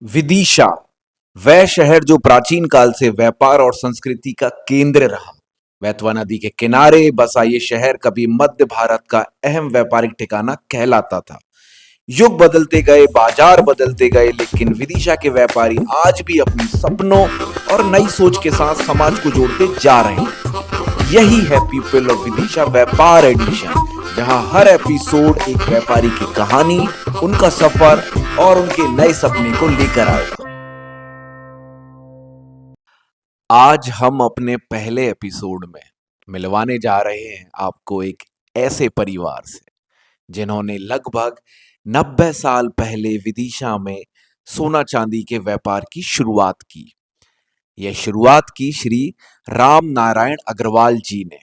विदिशा, वह शहर जो प्राचीन काल से व्यापार और संस्कृति का केंद्र रहा। बैतवा नदी के किनारे बसा ये शहर कभी मध्य भारत का अहम व्यापारिक ठिकाना कहलाता था। युग बदलते गए, बाजार बदलते गए, लेकिन विदिशा के व्यापारी आज भी अपने सपनों और नई सोच के साथ समाज को जोड़ते जा रहे हैं। यही है पीपल ऑफ विदिशा व्यापार एडिशन, जहां हर एपिसोड एक व्यापारी की कहानी, उनका सफर और उनके नए सपने को लेकर आएगा। आज हम अपने पहले एपिसोड में मिलवाने जा रहे हैं आपको एक ऐसे परिवार से जिन्होंने लगभग 90 साल पहले विदिशा में सोना चांदी के व्यापार की शुरुआत की। यह शुरुआत की श्री राम नारायण अग्रवाल जी ने।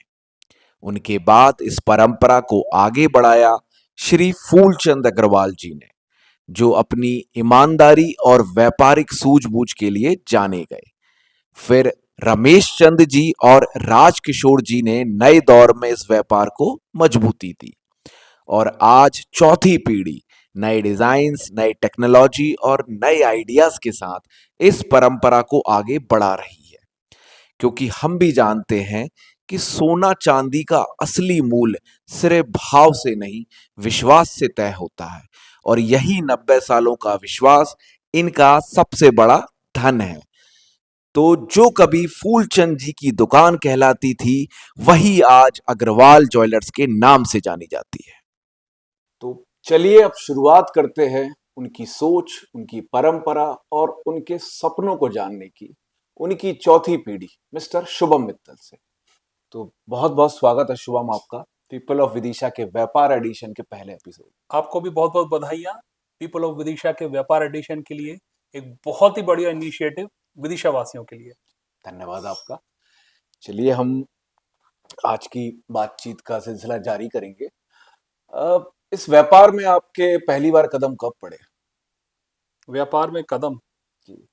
उनके बाद इस परंपरा को आगे बढ़ाया श्री फूलचंद अग्रवाल जी ने, जो अपनी ईमानदारी और व्यापारिक सूझबूझ के लिए जाने गए। फिर रमेश चंद जी और राजकिशोर जी ने नए दौर में इस व्यापार को मजबूती दी। और आज चौथी पीढ़ी नए डिजाइन्स, नई टेक्नोलॉजी और नए आइडियाज के साथ इस परंपरा को आगे बढ़ा रही है। क्योंकि हम भी जानते हैं कि सोना चांदी का असली मूल्य सिर्फ भाव से नहीं, विश्वास से तय होता है। और यही 90 सालों का विश्वास इनका सबसे बड़ा धन है। तो जो कभी फूलचंद जी की दुकान कहलाती थी, वही आज अग्रवाल ज्वेलर्स के नाम से जानी जाती है। तो चलिए अब शुरुआत करते हैं उनकी सोच, उनकी परंपरा और उनके सपनों को जानने की, उनकी चौथी पीढ़ी मिस्टर शुभम मित्तल से। तो बहुत बहुत स्वागत है शुभम आपका पीपल ऑफ विदिशा के व्यापार एडिशन के पहले एपिसोड। आपको भी बहुत बहुत बधाइयाँ पीपल ऑफ विदिशा के व्यापार एडिशन के लिए। एक बहुत ही बढ़िया इनिशिएटिव विदिशा वासियों के लिए। धन्यवाद आपका। चलिए हम आज की बातचीत का सिलसिला जारी करेंगे। इस व्यापार में आपके पहली बार कदम कब पड़े? व्यापार में कदम, जी।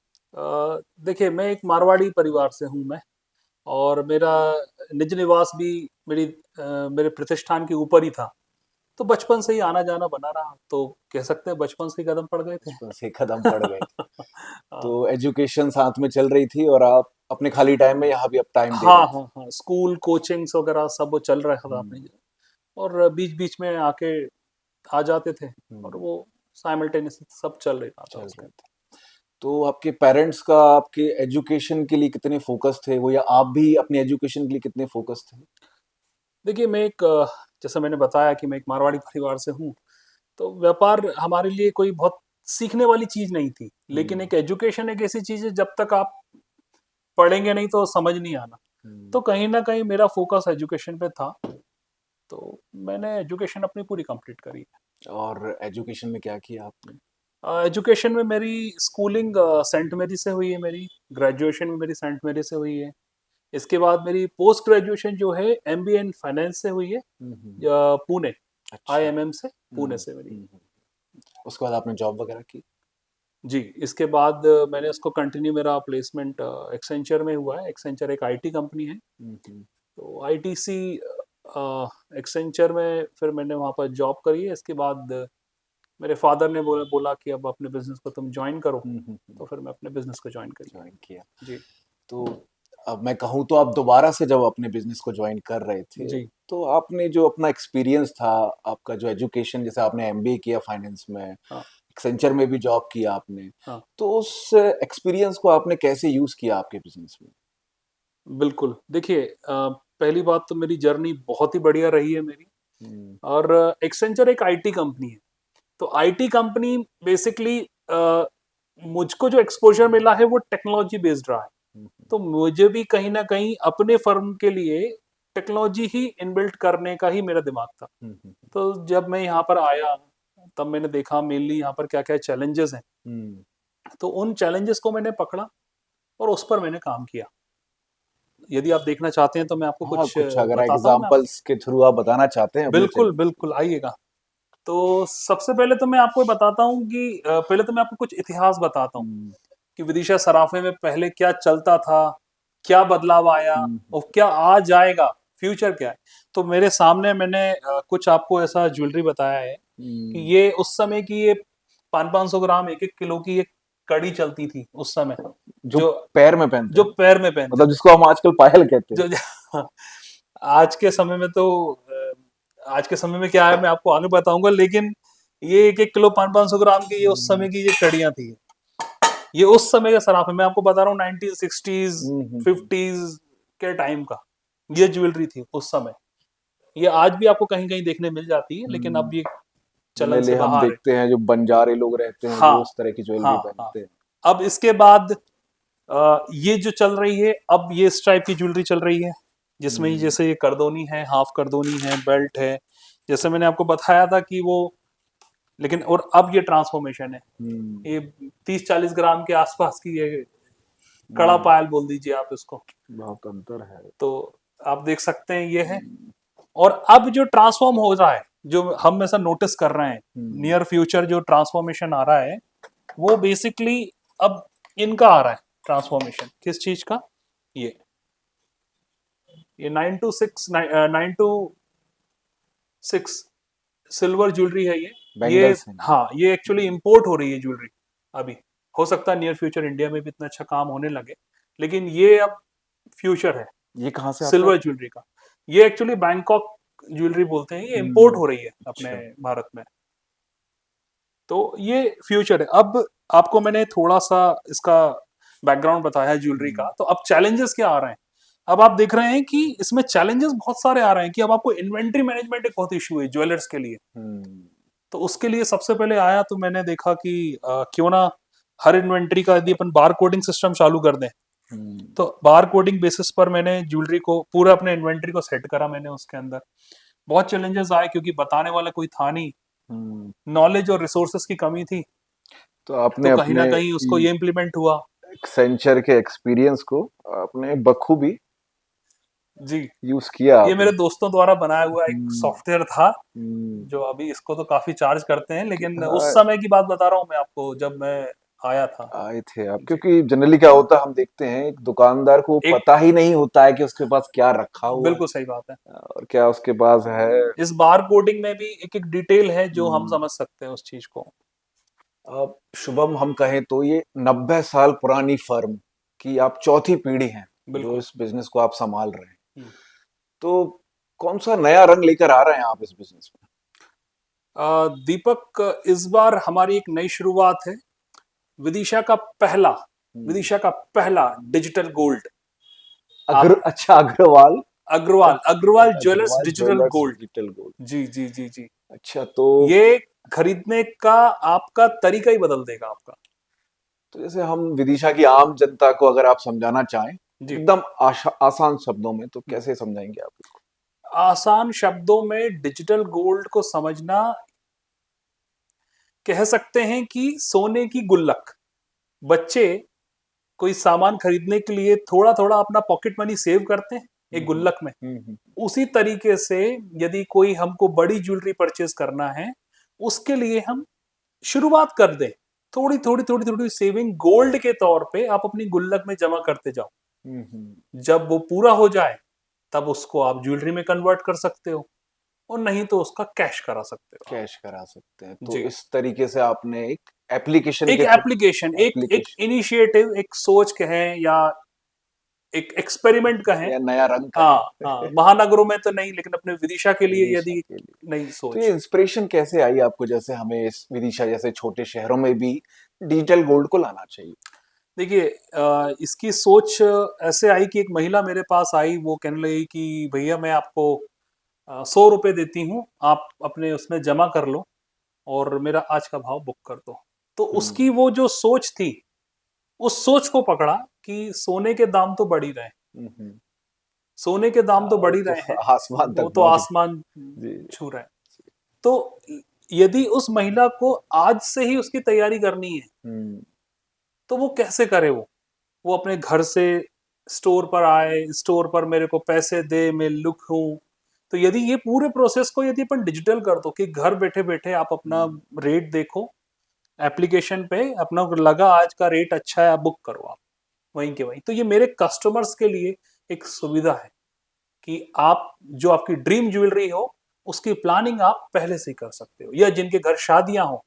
देखिए मैं एक मारवाड़ी परिवार से हूँ मैं, और मेरा निज निवास भी मेरे प्रतिष्ठान के ऊपर ही था। तो बचपन से ही आना जाना बना रहा, तो कह सकते हैं बचपन से ही कदम पड़ गए थे। बचपन से कदम पड़ गए थे। हाँ तो एजुकेशन साथ में चल रही थी और आप अपने खाली टाइम में यहाँ भी अब टाइम दे रहे हाँ थे। हाँ हाँ, स्कूल कोचिंग्स वगैरह सब वो चल रहा था अपने, हम्म, और बीच बीच में आके आ जाते थे, और हम्म, वो साइमल्टेनियसली सब चल रहा था चल उसमें। रहे थे। तो आपके पेरेंट्स का आपके एजुकेशन के लिए कितने फोकस थे वो, या आप भी अपने एजुकेशन के लिए कितने फोकस थे? देखिए मैं एक जैसा मैंने बताया कि मैं एक मारवाड़ी परिवार से हूँ, तो व्यापार हमारे लिए कोई बहुत सीखने वाली चीज नहीं थी। लेकिन हम्म, एक एजुकेशन एक ऐसी चीज है, जब तक आप पढ़ेंगे नहीं तो समझ नहीं आना। हम्म। तो कहीं ना कहीं मेरा फोकस एजुकेशन पे था, तो मैंने एजुकेशन अपनी पूरी कंप्लीट करी। और एजुकेशन में क्या किया आपने? एजुकेशन में मेरी स्कूलिंग सेंट मेरी से हुई है, मेरी ग्रेजुएशन में मेरी सेंट मेरी से हुई है। इसके बाद मेरी पोस्ट ग्रेजुएशन जो है एमबीए इन फाइनेंस से हुई है, पुणे, अच्छा। आईएमएम से, पुणे हम्म, से मेरी। हम्म। उसके बाद आपने जॉब वगैरह की? जी, इसके बाद मैंने उसको कंटिन्यू, मेरा प्लेसमेंट एक्सेंचर में हुआ है। एक्सेंचर एक आईटी कंपनी है, हम्म, तो आईटीसी एक्सेंचर में फिर मैंने वहाँ पर जॉब करी है। इसके बाद मेरे फादर ने बोला बोला कि अब अपने बिजनेस को तुम ज्वाइन करो, हम्म। तो फिर मैं अपने बिजनेस को ज्वाइन कर लिया। ज्वाइन किया। जी। तो अब मैं कहूँ तो आप दोबारा से जब अपने बिजनेस को ज्वाइन कर रहे थे, जी। तो आपने जो अपना एक्सपीरियंस था, आपका जो एजुकेशन, जैसे आपने एमबीए किया फाइनेंस में, हाँ एक्सेंचर में भी जॉब किया आपने, हाँ, तो उस एक्सपीरियंस को आपने कैसे यूज किया आपके बिजनेस में? बिल्कुल। देखिए पहली बात तो मेरी जर्नी बहुत ही बढ़िया रही है मेरी। हम्म, और एक्सेंचर एक आईटी कंपनी है, तो आईटी कंपनी बेसिकली मुझको जो एक्सपोजर मिला है वो टेक्नोलॉजी बेस्ड रहा है। हम्म, तो मुझे भी कहीं ना कहीं अपने फर्म के लिए टेक्नोलॉजी ही इनबिल्ट करने का ही मेरा दिमाग था। हम्म, तो जब मैं यहाँ पर आया, तब मैंने देखा मेनली यहाँ पर क्या क्या चैलेंजेस हैं। हम्म। तो उन चैलेंजेस को मैंने पकड़ा और उस पर मैंने काम किया। यदि आप देखना चाहते हैं तो मैं आपको हाँ, कुछ कुछ अगर बताता हूँ मैं आपको। एग्जांपल्स के थ्रू आप बताना चाहते हैं अपने बिल्कुल चैलेंजेस के बिल्कुल, बारे आइएगा। तो सबसे पहले तो मैं आपको बताता हूँ कि पहले तो मैं आपको कुछ इतिहास बताता हूँ में। कि विदिशा सराफे में पहले क्या चलता था, क्या बदलाव आया, हम्म, और क्या आ जाएगा, फ्यूचर क्या है। तो मेरे सामने मैंने कुछ आपको ऐसा ज्वेलरी बताया है कि हम्म, ये उस समय की, ये 500-500 ग्राम 1-1 किलो की ये कड़ी चलती थी उस समय, जो जो पैर में पहनते जो हैं, पैर में पहनते मतलब थे, जिसको हम आजकल पायल कहते हैं। जो आज के समय में तो आज के समय में क्या है मैं आपको आगे बताऊंगा, लेकिन ये 1-1 किलो 500-500 ग्राम की ये उस समय की ये कड़ियां थी। ये उस समय का सराफ है, मैं आपको बता रहा हूँ 1960s हम्म। 50s के टाइम का ये ज्वेलरी थी उस समय। ये आज भी आपको कहीं कहीं देखने मिल जाती है, लेकिन अब ये चलन से जनरली हम बाहर है। देखते हैं जो बंजारे लोग रहते हैं हाँ वो इस तरह की ज्वेलरी हाँ हाँ। पहनते हैं। अब इसके बाद ये जो चल रही है, अब ये इस टाइप की ज्वेलरी चल रही है, जिसमें हम्म। जैसे ये करदोनी है, हाफ करदोनी है, बेल्ट है, जैसे मैंने आपको बताया था कि वो, लेकिन और अब ये ट्रांसफॉर्मेशन है। हम्म। ये 30-40 ग्राम के आसपास की ये कड़ा हम्म। पायल बोल दीजिए आप इसको। बहुत अंतर है। तो आप देख सकते हैं ये है। और अब जो ट्रांसफॉर्म हो रहा है, जो हम ऐसा नोटिस कर रहे हैं, हम्म। नियर फ्यूचर जो ट्रांसफॉर्मेशन आ रहा है, वो बेसिकली अब इनका आ रहा है ट्रांसफॉर्मेशन। किस चीज का? ये 926 सिल्वर ज्वेलरी है ये बैंगल्स हैं। हाँ, ये एक्चुअली इंपोर्ट हो रही है ज्वेलरी अभी। हो सकता है नियर फ्यूचर इंडिया में भी इतना अच्छा काम होने लगे, लेकिन ये अब फ्यूचर है ये कहाँ से आता है? सिल्वर ज्वेलरी का। ये एक्चुअली बैंकॉक ज्वेलरी बोलते हैं, ये इंपोर्ट हम्म। हो रही है अपने अच्छा। भारत में। तो ये फ्यूचर है। अब आपको मैंने थोड़ा सा इसका बैकग्राउंड बताया ज्वेलरी का, तो अब चैलेंजेस क्या आ रहे हैं? अब आप देख रहे हैं कि इसमें चैलेंजेस बहुत सारे आ रहे हैं कि अब आपको इन्वेंट्री मैनेजमेंट एक बहुत इशू है ज्वेलर्स के लिए। हम्म। तो उसके लिए सबसे पहले आया, तो मैंने देखा कि क्यों ना हर इन्वेंट्री का यदि अपन बार कोडिंग सिस्टम चालू कर दें। हम्म। तो बार कोडिंग बेसिस पर मैंने ज्वेलरी को पूरा अपने इन्वेंट्री को सेट करा मैंने उसके अंदर। बहुत चैलेंजेस आए क्योंकि बताने वाला कोई था नहीं, हम्म। नॉलेज और रिसोर्सेस की कमी थी। तो आपने तो कहीं ना अपने कहीं उसको ये इम्प्लीमेंट हुआ। एक्सेंचर के एक्सपीरियंस को अपने बखूबी जी, यूज किया ये आपने। मेरे दोस्तों द्वारा बनाया हुआ एक हम्म। सॉफ्टवेयर था, हम्म। जो अभी इसको तो काफी चार्ज करते हैं, लेकिन उस हाँ, समय की बात बता रहा हूँ मैं आपको जब मैं आया था। आए थे आप, जी। क्योंकि जनरली क्या होता है हम देखते हैं एक दुकानदार को एक पता ही नहीं होता है कि उसके पास क्या रखा हुआ बिल्कुल सही बात है। है और क्या उसके पास है। इस बार कोडिंग में भी एक एक डिटेल है जो हम हम्म। समझ सकते हैं उस चीज को। अब शुभम हम कहें तो ये 90 साल पुरानी फर्म की आप चौथी पीढ़ी हैं जो बिल्कुल। इस बिजनेस को आप संभाल रहे हैं। हम्म। तो कौन सा नया रंग लेकर आ रहे हैं आप इस बिजनेस में? दीपक, इस बार हमारी एक नई शुरुआत है। विदिशा का पहला हम्म। विदिशा का पहला डिजिटल गोल्ड। अग्र आप अच्छा Agarwal. Agarwal Agarwal jewellers Agarwal digital jewellers gold. Digital gold. जी जी जी जी। अच्छा तो ये खरीदने का आपका तरीका ही बदल देगा आपका। जैसे हम विदिशा की आम जनता को अगर आप समझाना चाहें जी। एकदम आसान शब्दों में तो कैसे समझाएंगे आप इसको? आसान शब्दों में डिजिटल गोल्ड को समझना, कह सकते हैं कि सोने की गुल्लक। बच्चे कोई सामान खरीदने के लिए थोड़ा थोड़ा अपना पॉकेट मनी सेव करते हैं एक हम्म। गुल्लक में। हम्म। उसी तरीके से यदि कोई हमको बड़ी ज्वेलरी परचेज करना है, उसके लिए हम शुरुआत कर दें, थोड़ी थोड़ी थोड़ी थोड़ी सेविंग गोल्ड के तौर पे आप अपनी गुल्लक में जमा करते जाओ। हम्म। जब वो पूरा हो जाए, तब उसको आप ज्वेलरी में कन्वर्ट कर सकते हो, और नहीं तो उसका कैश करा सकते हो आप। कैश करा सकते हैं, तो जी। इस तरीके से आपने एक एप्लीकेशन एक के थ्रू एप्लीकेशन, एक एक एप्लीकेशन इनिशिएटिव, एक सोच कहें या एक एक्सपेरिमेंट कहें। या नया रंग का हाँ है। हाँ, महानगरों में तो नहीं, लेकिन अपने विदिशा के लिए विदिशा यदि के लिए नई तो ये सोच। इंस्पिरेशन कैसे आई आपको जैसे हमें इस विदिशा जैसे छोटे शहरों में भी डिजिटल गोल्ड को लाना चाहिए? देखिए, इसकी सोच ऐसे आई कि एक महिला मेरे पास आई, वो कहने लगी कि भैया मैं आपको 100 रुपए देती हूँ, आप अपने उसमें जमा कर लो और मेरा आज का भाव बुक कर दो। तो हम्म। उसकी वो जो सोच थी, उस सोच को पकड़ा कि सोने के दाम तो बढ़ ही रहे हैं, हम्म। सोने के दाम तो वो बढ़ ही तो रहे हैं, आसमान वो तक तो पहुंच आसमान गए। जी। छू रहे हैं। तो यदि उस महिला को आज से ही उसकी तैयारी करनी है, हम्म। तो वो कैसे करे? वो अपने घर से स्टोर पर आए, स्टोर पर मेरे को पैसे दे, मैं लिखूं। तो यदि ये पूरे प्रोसेस को यदि अपन डिजिटल कर दो कि घर बैठे बैठे आप अपना हम्म। रेट देखो एप्लीकेशन पे, अपना लगा आज का रेट अच्छा है, आप बुक करो आप वहीं के वहीं। तो ये मेरे कस्टमर्स के लिए एक सुविधा है कि आप जो आपकी ड्रीम ज्वेलरी हो, उसकी प्लानिंग आप पहले से ही कर सकते हो, या जिनके घर शादियां हो,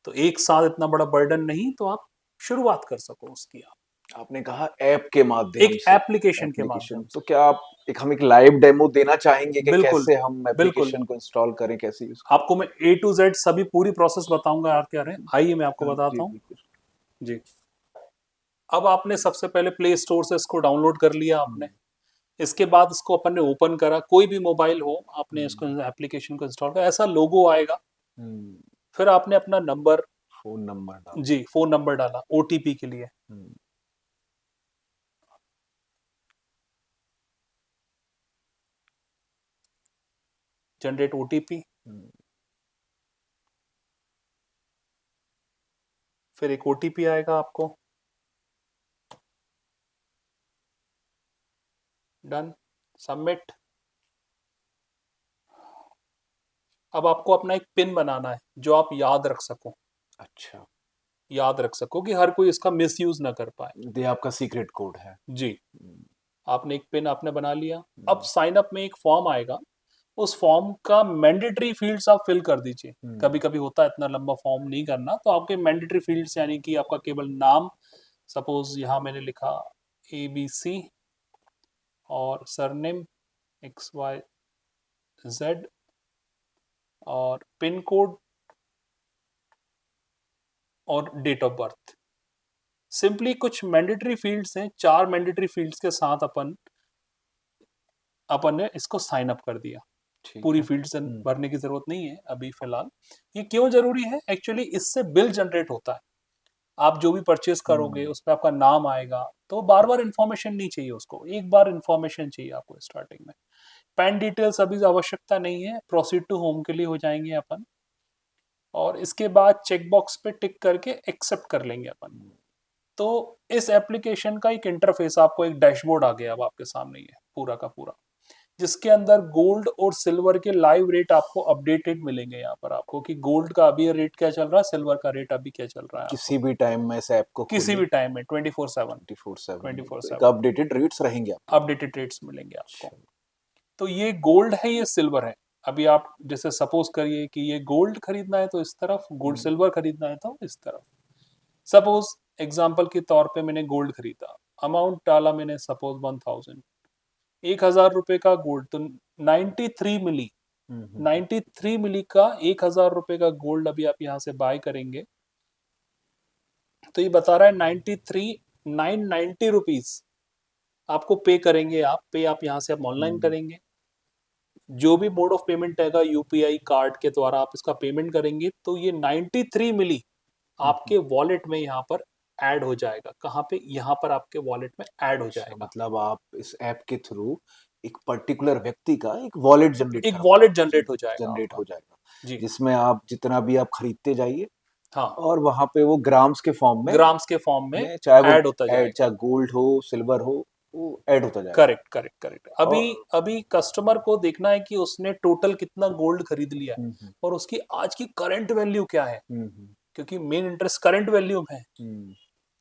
तो एक साथ इतना बड़ा बर्डन नहीं, तो आप शुरुआत कर सको उसकी आप, आपने कहा ऐप के माध्यम एक से। एप्लीकेशन के एप्लीकेशन, माध्यम तो से। क्या आप हम एक लाइव डेमो देना चाहेंगे कि बिल्कुल, कैसे हम बिल्कुल। एप्लीकेशन को इंस्टॉल करें, कैसे यूज करें? आपको मैं ए टू जेड सभी पूरी प्रोसेस बताऊंगा यार, क्या रहे, आइए मैं आपको जी बताता हूँ। बिल्कुल। जी। अब आपने सबसे पहले प्ले स्टोर से इसको डाउनलोड कर लिया आपने। हम्म, इसके बाद इसको अपन ने ओपन करा, कोई भी मोबाइल हो, आपने इसको हम्म, एप्लीकेशन को इंस्टॉल करा, ऐसा लोगो आएगा। हम्म, फिर आपने अपना नंबर, फोन नंबर डाल। जी, फोन नंबर डाला ओटीपी के लिए। हम्म, जनरेट ओटीपी। हम्म, फिर एक ओटीपी आएगा आपको। डन। सबमिट। अब आपको अपना एक पिन बनाना है जो आप याद रख सको, अच्छा, याद रख सको कि हर कोई इसका मिसयूज ना कर पाए। ये आपका सीक्रेट कोड है। जी। हम्म, आपने एक पिन आपने बना लिया। अब हम्म, साइन अप में एक फॉर्म आएगा, उस फॉर्म का मैंडेटरी फील्ड्स आप फिल कर दीजिए। कभी हम्म, कभी होता है इतना लंबा फॉर्म नहीं करना, तो आपके मैंडेटरी फील्ड्स यानी कि आपका केवल नाम, सपोज यहाँ मैंने लिखा ABC, और सरनेम XYZ, और पिन कोड, और डेट ऑफ बर्थ। सिंपली कुछ मैंडेटरी फील्ड्स हैं, 4 मैंडेटरी फील्ड्स के साथ अपन ने इसको साइन अप कर दिया। ठीक पूरी है। फील्ड्स भरने की जरूरत नहीं है अभी फिलहाल। ये क्यों जरूरी है? एक्चुअली इससे बिल जनरेट होता है। आप जो भी परचेज करोगे हम्म, उस पर आपका नाम आएगा, तो बार बार इंफॉर्मेशन नहीं चाहिए उसको, एक बार इंफॉर्मेशन चाहिए आपको स्टार्टिंग में। पैन डिटेल्स अभी आवश्यकता नहीं है, प्रोसीड टू होम के लिए हो जाएंगे अपन, और इसके बाद चेक बॉक्स पे टिक करके एक्सेप्ट कर लेंगे अपन। तो इस एप्लीकेशन का एक इंटरफेस, आपको एक डैशबोर्ड आ गया अब आपके सामने, ये पूरा का पूरा, जिसके अंदर गोल्ड और सिल्वर के लाइव रेट आपको अपडेटेड मिलेंगे यहाँ पर आपको, कि गोल्ड का अभी रेट क्या चल रहा है, सिल्वर का रेट अभी क्या चल रहा है किसी आपको। भी टाइम में इस ऐप को किसी खोले भी टाइम में 24/7, 24/7 ट्वेंटी फोर तो एक सेवन अपडेटेड रेट्स रहेंगे आपके पास। अपडेटेड रेट्स मिलेंगे आपको। अच्छा। तो ये गोल्ड है, ये सिल्वर है। अभी आप जैसे सपोज करिए कि ये गोल्ड खरीदना है तो इस तरफ, गोल्ड हम्म, सिल्वर खरीदना है तो इस तरफ। सपोज एग्जाम्पल के तौर पे मैंने गोल्ड खरीदा, अमाउंट डाला मैंने सपोज 1000, 1000 रुपए का गोल्ड, तो 93 मिली, हम्म, 93 मिली का 1000 रुपए का गोल्ड अभी आप यहाँ से बाय करेंगे, तो ये बता रहा है 93,990 रुपीज आपको पे करेंगे। आप पे, आप यहाँ से आप ऑनलाइन हम्म, करेंगे, जो भी मोड ऑफ पेमेंट रहेगा यूपीआई कार्ड के द्वारा आप इसका पेमेंट करेंगे, तो ये 93 मिली हम्म। आपके वॉलेट में यहाँ पर ऐड हो जाएगा। कहाँ पे? यहाँ पर आपके वॉलेट में ऐड हो अच्छा, जाएगा। मतलब आप इस ऐप के थ्रू एक पर्टिकुलर व्यक्ति का एक वॉलेट जनरेट एक कर वॉलेट जी, जनरेट हो जाएगा जनरेट आपका। हो जाएगा, जी। जिसमें आप जितना भी आप खरीदते जाइए हाँ, और वहां पे वो ग्राम्स के फॉर्म ग्राम्स के फॉर्म में में चाहे वो ऐड होता ऐड, जाएगा। चाहे गोल्ड हो सिल्वर हो, वो ऐड होता जाएगा। Correct, correct, correct. अभी और अभी कस्टमर को देखना है कि उसने टोटल कितना गोल्ड खरीद लिया है, हम्म, और उसकी आज की करंट वैल्यू क्या है, हम्म, क्योंकि मेन इंटरेस्ट करंट वैल्यू में है। हम्म,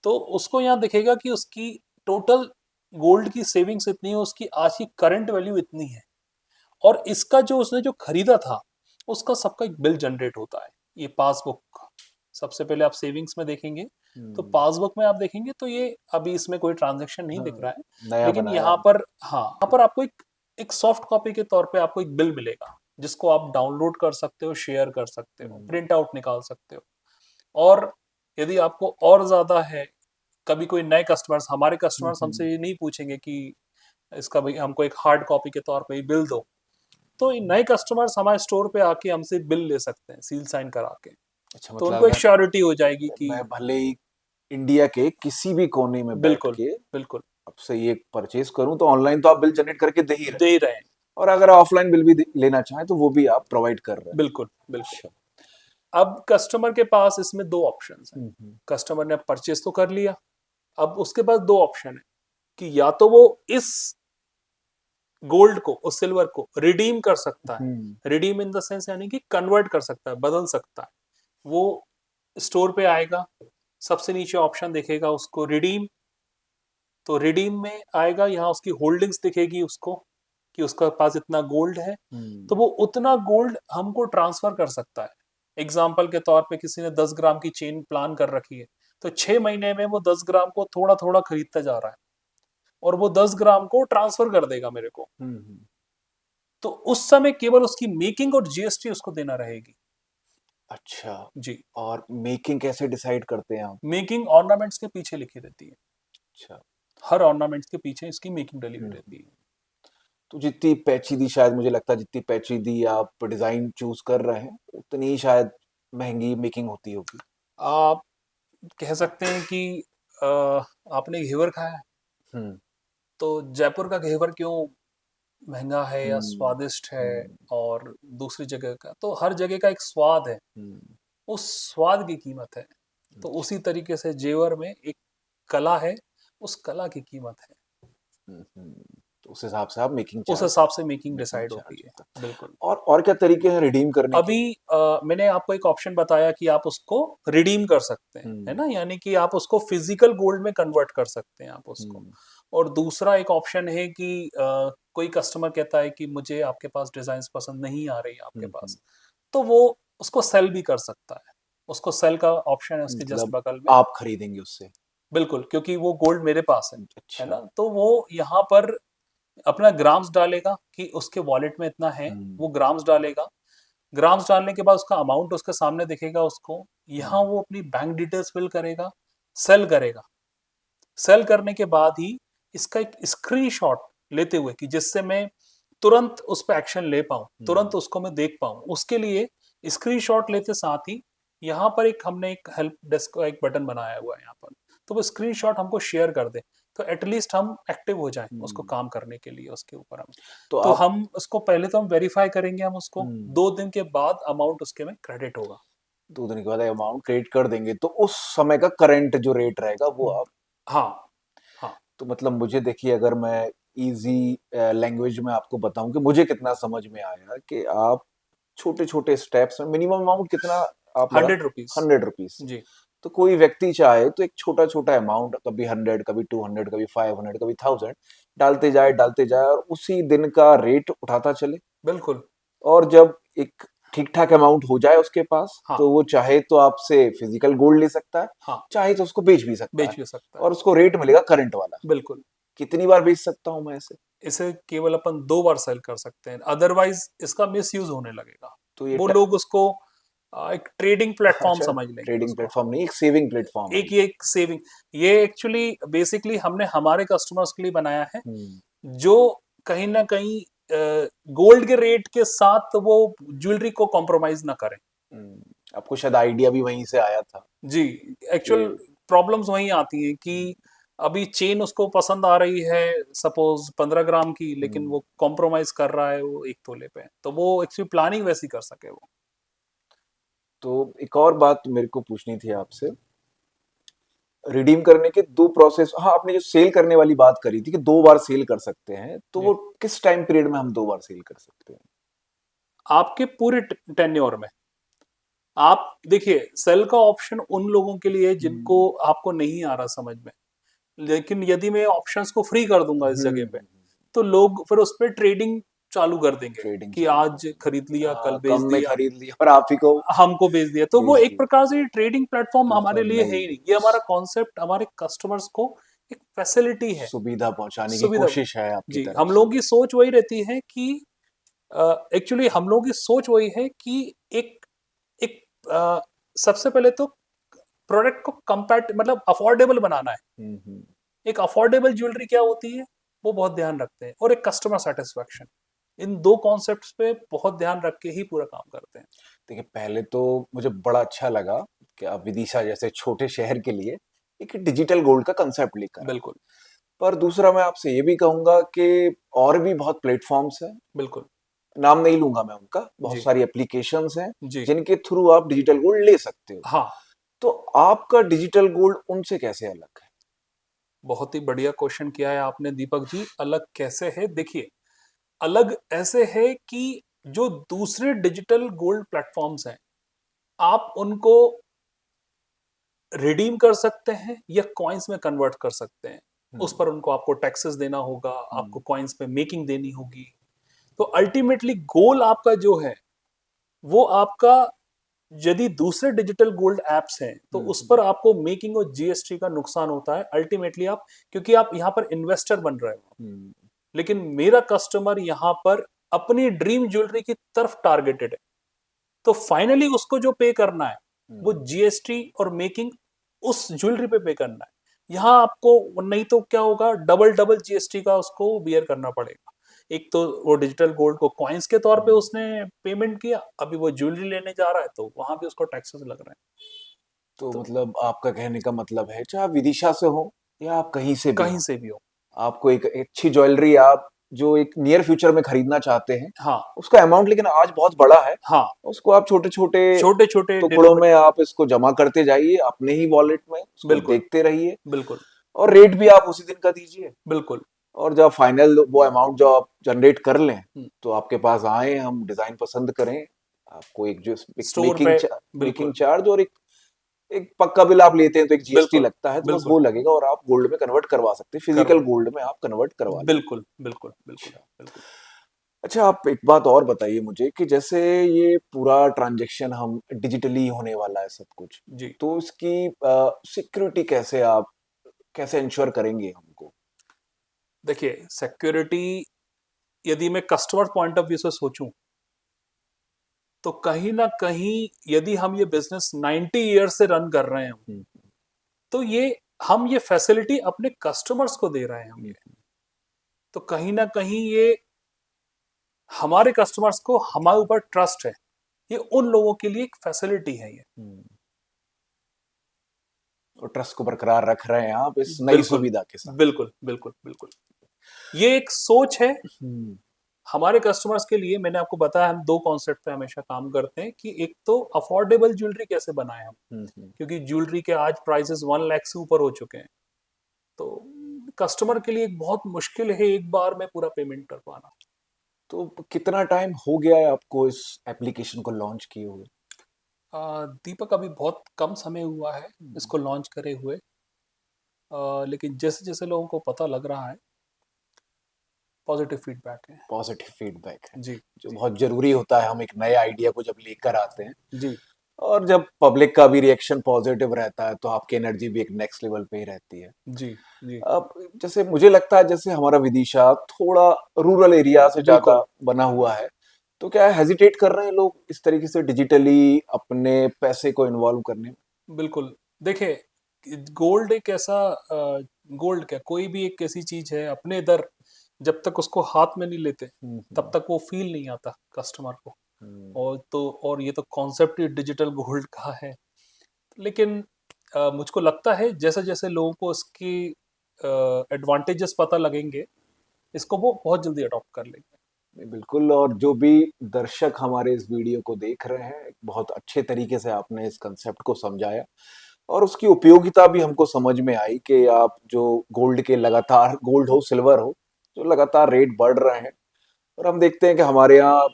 तो उसको यहाँ दिखेगा कि उसकी टोटल गोल्ड की सेविंग्स इतनी है, उसकी आज की करंट वैल्यू इतनी है, और इसका जो उसने जो खरीदा था उसका सबका एक बिल जनरेट होता है। ये पासबुक, सबसे पहले आप सेविंग्स में देखेंगे, तो हम्म, पासबुक में आप देखेंगे तो ये अभी इसमें कोई ट्रांजैक्शन नहीं दिख हाँ, रहा है, नया लेकिन बनाया यहाँ है। पर, हाँ, यहाँ पर आपको एक एक सॉफ्ट कॉपी के तौर पे आपको एक बिल मिलेगा, जिसको आप डाउनलोड कर सकते हो, शेयर कर सकते हो, हम्म, प्रिंट आउट निकाल सकते हो। और यदि आपको और ज्यादा है, कभी कोई नए कस्टमर्स, हमारे कस्टमर्स हम्म, हमसे ये नहीं पूछेंगे कि इसका भाई हमको एक हार्ड कॉपी के तौर पे ही बिल दो, तो ये नए कस्टमर्स हमारे स्टोर पे आके हमसे बिल ले सकते हैं सील साइन करा के। अच्छा, तो मतलब उनको एक श्योरिटी हो जाएगी कि मैं भले ही इंडिया के किसी भी कोने में बैठ बिल्कुल, के बिल्कुल आपसे ये परचेज करूं, तो ऑनलाइन तो आप बिल जनरेट करके दे ही रहे दे हैं, ही रहे हैं। और अगर ऑफलाइन बिल भी लेना चाहें तो वो भी आप प्रोवाइड कर रहे हैं। बिल्कुल, बिल्कुल। अच्छा। अब कस्टमर के पास इसमें दो ऑप्शंस हैं। हम्म, कस्टमर ने परचेज तो कर लिया, अब उसके पास दो ऑप्शन है, कि या तो वो इस गोल्ड को, उस सिल्वर को रिडीम कर सकता हम्म, है, रिडीम इन द सेंस यानी कि कन्वर्ट कर सकता है, बदल सकता है। वो स्टोर पे आएगा, सबसे नीचे ऑप्शन दिखेगा उसको रिडीम, तो रिडीम में आएगा, यहाँ उसकी होल्डिंग्स दिखेगी उसको, कि उसका पास इतना गोल्ड है, हम्म, तो वो उतना गोल्ड हमको ट्रांसफर कर सकता है। एग्जाम्पल के तौर पे किसी ने 10 ग्राम की चेन प्लान कर रखी है, तो 6 महीने में वो 10 ग्राम को थोड़ा थोड़ा खरीदता जा रहा है और वो 10 ग्राम को ट्रांसफर कर देगा मेरे को। तो उस समय केवल उसकी मेकिंग और जीएसटी उसको देना रहेगी। अच्छा। जी। और मेकिंग कैसे डिसाइड करते हैं आप? मेकिंग ऑर्नामेंट्स के पीछे लिखी रहती है। अच्छा। हर ऑर्नामेंट्स के पीछे इसकी मेकिंग डली हुई रहती है। तो जितनी पेचीदी, शायद मुझे लगता है जितनी पेचीदी आप डिजाइन चूज कर रहे हैं उतनी ही शायद महंगी मेकिंग होती होगी। आप कह सकते हैं कि अ, आपने घेवर खाया है, हम्म। तो जयपुर का घेवर क्यों महंगा है या हम्म। स्वादिष्ट है हम्म। और दूसरी जगह का, तो हर जगह का एक स्वाद है, हम्म। उस स्वाद की कीमत है। तो उसी तरीके से जेवर में एक कला है, उस कला की कीमत है। तो उस हिसाब से आप उस हिसाब से मेकिंग डिसाइड होती है। होता बिल्कुल। है। और क्या तरीके हैं रिडीम करने के? अभी मैंने आपको एक ऑप्शन बताया कि आप उसको रिडीम कर सकते हैं, है हम्म। ना, यानी कि आप उसको फिजिकल गोल्ड में कन्वर्ट कर सकते हैं आप उसको। हम्म। और दूसरा एक ऑप्शन है कि कोई कस्टमर कहता है कि मुझे आपके पास डिजाइन पसंद नहीं आ रही आपके हम्म। पास, तो वो उसको सेल भी कर सकता है। उसको सेल का ऑप्शन है उसके जस्ट मतलब बगल में। आप खरीदेंगे उससे? बिल्कुल, क्योंकि वो गोल्ड मेरे पास है अच्छा। ना, तो वो यहाँ पर अपना ग्राम्स डालेगा कि उसके वॉलेट में इतना है, हम्म। वो ग्राम्स डालेगा। ग्राम्स डालने के बाद उसका अमाउंट उसके सामने दिखेगा उसको। यहाँ हम्म। वो अपनी बैंक डिटेल्स फिल करेगा, सेल करेगा। सेल करने के बाद ही इसका एक स्क्रीनशॉट लेते हुए कि जिससे मैं तुरंत उस पर एक्शन ले पाऊं, तुरंत उसको मैं देख पाऊं, उसके लिए स्क्रीनशॉट लेते साथ ही यहाँ पर एक हमने एक हेल्प डेस्क का एक बटन बनाया हुआ है यहाँ पर। तो वो स्क्रीनशॉट हमको शेयर कर दे, तो एटलीस्ट हम एक्टिव हो जाएं उसको हम्म। काम करने के लिए उसके ऊपर हम। तो तो आप हम उसको पहले तो हम वेरीफाई करेंगे, हम उसको हम्म 2 दिन के बाद अमाउंट उसके में क्रेडिट होगा। 2 दिन के बाद अमाउंट क्रेडिट कर देंगे तो उस समय का करंट जो रेट रहेगा वो आप। हाँ। हाँ। तो मतलब मुझे देखिए, अगर मैं इजी लैंग्वेज में आपको बताऊं कि मुझे कितना समझ में आया कि आप छोटे छोटे स्टेप्स में मिनिमम अमाउंट कितना आप लगा? 100 रुपीज। 100 रुपीज से। जी। तो कोई व्यक्ति चाहे तो एक छोटा छोटा अमाउंट, कभी 100, कभी 200, कभी 500, कभी 1000 डालते जाए और उसी दिन का रेट उठाता चले। बिल्कुल। और जब एक ठीक ठाक अमाउंट हो जाए उसके पास, हाँ। तो वो चाहे तो आपसे फिजिकल गोल्ड ले सकता है, हाँ। चाहे तो उसको बेच भी सकता है। बेच भी सकता है। और उसको रेट मिलेगा करंट वाला। बिल्कुल। कितनी बार बेच सकता हूं मैं इसे? इसे केवल अपन 2 बार सेल कर सकते हैं, अदरवाइज इसका मिस यूज होने लगेगा। तो ये वो लोग उसको एक ट्रेडिंग प्लेटफॉर्म अच्छा, समझ लेंगे ट्रेडिंग उसको। प्लेटफॉर्म नहीं, एक सेविंग प्लेटफॉर्म है एक ये एक सेविंग, ये एक्चुअली बेसिकली हमने हमारे कस्टमर्स के लिए बनाया है, हम्म। जो कहीं ना कहीं गोल्ड के रेट के साथ वो ज्वेलरी को कॉम्प्रोमाइज ना करें। आपको शायद आइडिया भी वहीं से आया था जी। कि एक्चुअल प्रॉब्लम्स वहीं आती हैं कि अभी चेन उसको पसंद आ रही है सपोज 15 ग्राम की, लेकिन हम्म, वो कॉम्प्रोमाइज कर रहा है वो 1 तोले पे, तो वो एक्चुअली प्लानिंग वैसी कर सके वो। तो एक और बात मेरे को पूछनी थी आपसे। रिडीम करने के दो प्रोसेस, हाँ, आपने जो सेल करने वाली बात करी थी कि 2 बार सेल कर सकते हैं, तो जी। वो किस टाइम पीरियड में हम 2 बार सेल कर सकते हैं? आपके पूरे टेन्योर में। आप देखिए, सेल का ऑप्शन उन लोगों के लिए जिनको हम्म। आपको नहीं आ रहा समझ में, लेकिन यदि मैं ऑप्शंस को फ्री कर दूंगा इस जगह पे, तो लोग फिर उस पर ट्रेडिंग चालू कर देंगे ट्रेडिंग कि चालू कर आज देंगे। खरीद लिया, कल हाँ, बेच कम में दिया, खरीद लिया और आप ही को हमको बेच दिया, तो वो बेच एक दिया। प्रकार से ट्रेडिंग प्लेटफॉर्म हमारे प्लेटफॉर्म लिए है नहीं ही है, नहीं। ये हमारा कॉन्सेप्ट हमारे कस्टमर्स को एक फैसिलिटी है, सुविधा पहुंचाने की सुविधा। कोशिश है आपकी जी, तरफ हम से। लोगों की सोच वही रहती है कि एक्चुअली हम लोगों की सोच वही है कि एक एक सबसे पहले तो प्रोडक्ट को कंपैट मतलब अफोर्डेबल बनाना है। हम्म। एक अफोर्डेबल ज्वेलरी क्या होती है, वो बहुत ध्यान रखते हैं, और एक कस्टमर सेटिस्फेक्शन, इन 2 कॉन्सेप्ट्स पे बहुत ध्यान रख के ही पूरा काम करते हैं। देखिए, पहले तो मुझे बड़ा अच्छा लगा कि आप विदिशा जैसे छोटे शहर के लिए एक डिजिटल गोल्ड का कंसेप्ट लेकर आए। बिल्कुल। पर दूसरा, मैं आपसे ये भी कहूंगा कि और भी बहुत प्लेटफॉर्म्स हैं, बिल्कुल। नाम नहीं लूंगा मैं उनका, बहुत जी। सारी एप्लीकेशंस हैं जी। जिनके थ्रू आप डिजिटल गोल्ड ले सकते हो। हाँ। तो आपका डिजिटल गोल्ड उनसे कैसे अलग है? बहुत ही बढ़िया क्वेश्चन किया है आपने दीपक जी। अलग कैसे है, देखिए, अलग ऐसे है कि जो दूसरे डिजिटल गोल्ड प्लेटफॉर्म्स हैं, आप उनको रिडीम कर सकते हैं या कॉइन्स में कन्वर्ट कर सकते हैं। उस हम्म। पर उनको आपको टैक्सेस देना होगा, आपको हम्म। कॉइन्स पे मेकिंग देनी होगी। तो अल्टीमेटली गोल आपका जो है, वो आपका यदि दूसरे डिजिटल गोल्ड एप्स हैं तो उस पर आपको मेकिंग और जीएसटी का नुकसान होता है अल्टीमेटली, आप क्योंकि आप यहाँ पर इन्वेस्टर बन रहे हो, लेकिन मेरा कस्टमर यहाँ पर अपनी ड्रीम ज्वेलरी की तरफ टारगेटेड है, तो फाइनली उसको जो पे करना है वो जीएसटी और मेकिंग उस ज्वेलरी पे करना है। यहाँ आपको नहीं तो क्या होगा, डबल डबल जीएसटी का उसको बियर करना पड़ेगा। एक तो वो डिजिटल गोल्ड को कॉइन्स के तौर पे उसने पेमेंट किया, अभी वो ज्वेलरी लेने जा रहा है तो वहां भी उसको टैक्सेस लग रहे हैं। तो मतलब आपका कहने का मतलब है, चाहे आप विदिशा से हो या आप कहीं से भी कहीं हो, से भी हो, आपको एक अच्छी ज्वेलरी आप जो एक नियर फ्यूचर में खरीदना चाहते हैं, हाँ उसका अमाउंट लेकिन आज बहुत बड़ा है, हाँ, उसको आप छोटे छोटे छोटे छोटे टुकड़ों में आप इसको जमा करते जाइए अपने ही वॉलेट में, उसको बिल्कुल देखते रहिए बिल्कुल और रेट भी आप उसी दिन का दीजिए। बिल्कुल। और जब फाइनल वो अमाउंट जो आप जनरेट कर लें, हम्म, तो आपके पास आए, हम डिजाइन पसंद करें, आपको एक जो एक स्टोर पे मेकिंग बिल्कुल चार्ज और एक एक पक्का बिल आप लेते हैं तो एक जीएसटी बिल्कुल लगता है, तो बस बिल्कुल वो लगेगा और आप गोल्ड में कन्वर्ट करवा सकते हैं, फिजिकल करवा, गोल्ड में आप कन्वर्ट करवा लें। बिल्कुल बिल्कुल बिल्कुल अच्छा। बिल्कुल। अच्छा, आप एक बात और बताइए मुझे कि जैसे ये पूरा ट्रांजैक्शन हम डिजिटली होने वाला है सब कुछ, जी, तो इसकी सिक्योरिटी कैसे आप कैसे इंश्योर करेंगे हमको? देखिए सिक्योरिटी, यदि मैं कस्टमर पॉइंट ऑफ व्यू से सोचूं तो कहीं ना कहीं यदि हम ये बिजनेस 90 ईयर से रन कर रहे हैं हम्म, तो ये हम ये फैसिलिटी अपने कस्टमर्स को दे रहे हैं हम हम्म, ये, तो कहीं ना कहीं ये हमारे कस्टमर्स को हमारे ऊपर ट्रस्ट है, ये उन लोगों के लिए एक फैसिलिटी है ये। हम्म। और ट्रस्ट को बरकरार रख रहे हैं आप इस नई बिल्कुल सुविधा के साथ। बिल्कुल बिल्कुल बिल्कुल। ये एक सोच है हम्म, हमारे कस्टमर्स के लिए। मैंने आपको बताया हम दो कॉन्सेप्ट पे हमेशा काम करते हैं कि एक तो अफोर्डेबल ज्वेलरी कैसे बनाए हम, हम्म। क्योंकि ज्वेलरी के आज प्राइसेस 1 लाख से ऊपर हो चुके हैं, तो कस्टमर के लिए एक बहुत मुश्किल है एक बार में पूरा पेमेंट कर पाना। तो कितना टाइम हो गया है आपको इस एप्लीकेशन को लॉन्च किए हुए? दीपक अभी बहुत कम समय हुआ है इसको लॉन्च करे हुए, लेकिन जैसे जैसे लोगों को पता लग रहा है पॉजिटिव फीडबैक है। पॉजिटिव फीडबैक है, जी जो जी बहुत जरूरी होता है। हम एक नए आइडिया को जब लेकर आते हैं जी और जब पब्लिक का भी रिएक्शन पॉजिटिव रहता है, तो आपकी एनर्जी भी एक नेक्स्ट लेवल पे ही रहती है। जी जी, अब जैसे मुझे लगता है, जैसे हमारा विदिशा थोड़ा रूरल एरिया से ज्यादा बिल्कुल बना हुआ है, तो क्या हेजिटेट कर रहे हैं लोग इस तरीके से डिजिटली अपने पैसे को इन्वॉल्व करने में? बिल्कुल। देखिए गोल्ड एक ऐसा गोल्ड क्या, कोई भी एक ऐसी चीज है अपने इधर जब तक उसको हाथ में नहीं लेते तब तक वो फील नहीं आता कस्टमर को। हम्म, और ये तो कॉन्सेप्ट ही डिजिटल गोल्ड का है, लेकिन मुझको लगता है जैसे जैसे लोगों को इसकी एडवांटेजेस पता लगेंगे इसको वो बहुत जल्दी अडॉप्ट कर लेंगे। बिल्कुल। और जो भी दर्शक हमारे इस वीडियो को देख रहे हैं, बहुत अच्छे तरीके से आपने इस कंसेप्ट को समझाया और उसकी उपयोगिता भी हमको समझ में आई कि आप जो गोल्ड के लगातार, गोल्ड हो सिल्वर हो, जो लगातार रेट बढ़ रहे हैं, और हम देखते हैं कि हमारे यहाँ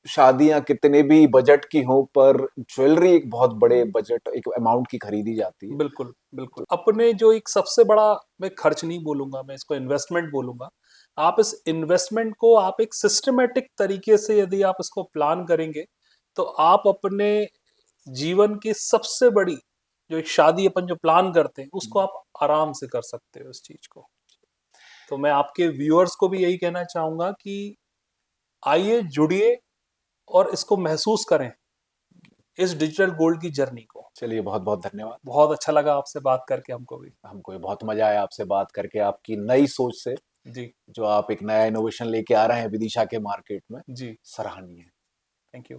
शादियां कितने भी बजट की हो, पर ज्वेलरी एक बहुत बड़े बजट एक अमाउंट की खरीदी जाती है। बिल्कुल बिल्कुल। अपने जो एक सबसे बड़ा, मैं खर्च नहीं बोलूंगा, मैं इसको इन्वेस्टमेंट बोलूंगा। आप इस इन्वेस्टमेंट को आप एक सिस्टमेटिक तरीके से यदि आप इसको प्लान करेंगे तो आप अपने जीवन की सबसे बड़ी जो एक शादी अपन जो प्लान करते हैं उसको आप आराम से कर सकते हो इस चीज को। तो मैं आपके व्यूअर्स को भी यही कहना चाहूंगा कि आइए जुड़िए और इसको महसूस करें इस डिजिटल गोल्ड की जर्नी को। चलिए, बहुत बहुत धन्यवाद। बहुत अच्छा लगा आपसे बात करके हमको भी। हमको भी बहुत मजा आया आपसे बात करके, आपकी नई सोच से जी जो आप एक नया इनोवेशन लेके आ रहे हैं विदिशा के मार्केट में, जी, सराहनीय है। Thank you.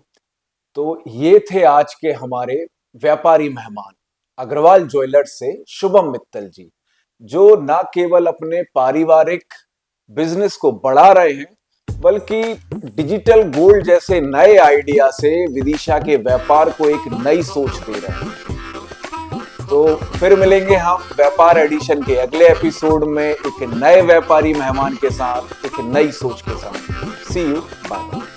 तो ये थे आज के हमारे व्यापारी मेहमान, अग्रवाल ज्वेलर्स से शुभम मित्तल जी, जो ना केवल अपने पारिवारिक बिजनेस को बढ़ा रहे हैं, बल्कि डिजिटल गोल्ड जैसे नए आइडिया से विदिशा के व्यापार को एक नई सोच दे रहे हैं। तो फिर मिलेंगे हम व्यापार एडिशन के अगले एपिसोड में एक नए व्यापारी मेहमान के साथ, एक नई सोच के साथ। सी यू, बाय।